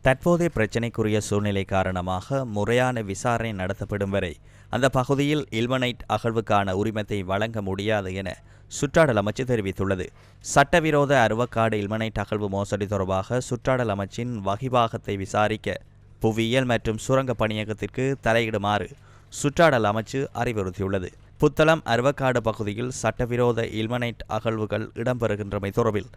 தற்போதைய பிரச்சினைக்குரிய சூழ்நிலை காரணமாக முறையான விசாரணை நடத்தப்படும் வரை அந்த பகுதியில் இல்மனைட் அகழ்வுக்கான உரிமத்தை வழங்க முடியாது என சுற்றாடல் அமைச்சு தெரிவித்துள்ளது. சட்டவிரோத அருவக்காடு இல்மனைட் அகழ்வு மோசடி தொடர்பாக சுற்றாடல் அமைச்சின் வகிபாகத்தை விசாரிக்க புவியியல் மற்றும் சுரங்க பணியகத்திற்கு தலையிடுமாறு சுற்றாடல் அமைச்சு அறிவுறுத்தியுள்ளது. புத்தளம் அருவக்காடு பகுதியில் சட்டவிரோத இல்மனைட் அகழ்வுகள் இடம்பெறுகின்றமை தொடர்பில்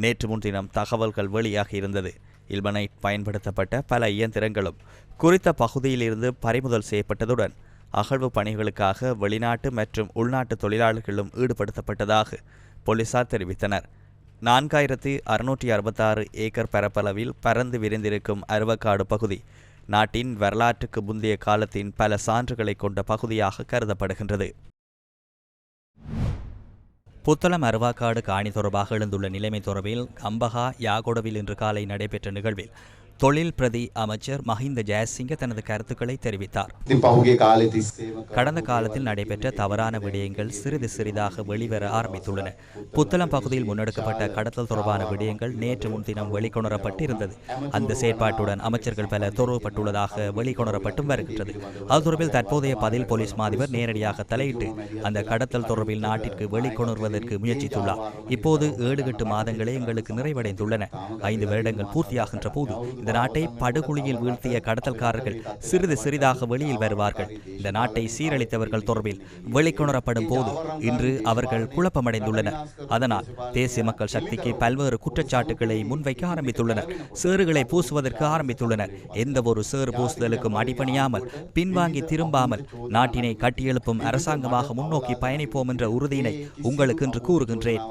நேற்று முன்தினம் தகவல்கள் வெளியாகியிருந்தது. இல்மனைட் பயன்படுத்தப்பட்ட பல இயந்திரங்களும் குறித்த பகுதியிலிருந்து பறிமுதல் செய்யப்பட்டதுடன் அகழ்வு பணிகளுக்காக வெளிநாட்டு மற்றும் உள்நாட்டு தொழிலாளர்களும் ஈடுபடுத்தப்பட்டதாக போலீசார் தெரிவித்தனர். 4666 ஏக்கர் பரப்பளவில் பரந்து விரிந்திருக்கும் அருவக்காடு பகுதி நாட்டின் வரலாற்றுக்கு முந்தைய காலத்தின் பல சான்றுகளை கொண்ட பகுதியாக கருதப்படுகின்றது. புத்தளம் அருவாக்காடு காணி தொடர்பாக எழுந்துள்ள நிலைமை தொடர்பில் கம்பஹா யாகொடவில் இன்று காலை நடைபெற்ற நிகழ்வில் தொழில் பிரதி அமைச்சர் மஹிந்த ஜெயசிங்க தனது கருத்துக்களை தெரிவித்தார். கடந்த காலத்தில் நடைபெற்ற தவறான விடயங்கள் சிறிது சிறிதாக வெளிவர ஆரம்பித்துள்ளன. புத்தளம் பகுதியில் முன்னெடுக்கப்பட்ட கடத்தல் தொடர்பான விடயங்கள் நேற்று முன்தினம் வெளிக்கொணரப்பட்டு இருந்தது. அந்த செயற்பாட்டுடன் அமைச்சர்கள் பலர் தொடரப்பட்டுள்ளதாக வெளிக்கொணரப்பட்டும் வருகின்றது. அது தொடர்பில் தற்போதைய பதில் போலீஸ் மாதிபர் நேரடியாக தலையிட்டு அந்த கடத்தல் தொடர்பில் நாட்டிற்கு வெளிக்கொணர்வதற்கு முயற்சித்துள்ளார். இப்போது 7-8 மாதங்களே எங்களுக்கு நிறைவடைந்துள்ளன. 5 வருடங்கள் பூர்த்தியாகின்ற போது இந்த நாட்டை படுகொலியில் வீழ்த்திய கடத்தல்காரர்கள் சிறிது சிறிதாக வெளியில் வருவார்கள். இந்த நாட்டை சீரழித்தவர்கள் தொடர்பில் வெளிக்கொணரப்படும் போது இன்று அவர்கள் குழப்பமடைந்துள்ளனர். அதனால் தேசிய மக்கள் சக்திக்கு பல்வேறு குற்றச்சாட்டுகளை முன்வைக்க ஆரம்பித்துள்ளனர். சேறுகளை பூசுவதற்கு ஆரம்பித்துள்ளனர். எந்த ஒரு சேறு பூசுதலுக்கும் அடிபணியாமல் பின்வாங்கி திரும்பாமல் நாட்டினை கட்டியெழுப்பும் அரசாங்கமாக முன்னோக்கி பயணிப்போம் என்ற உறுதியினை உங்களுக்கு இன்று கூறுகின்றேன்.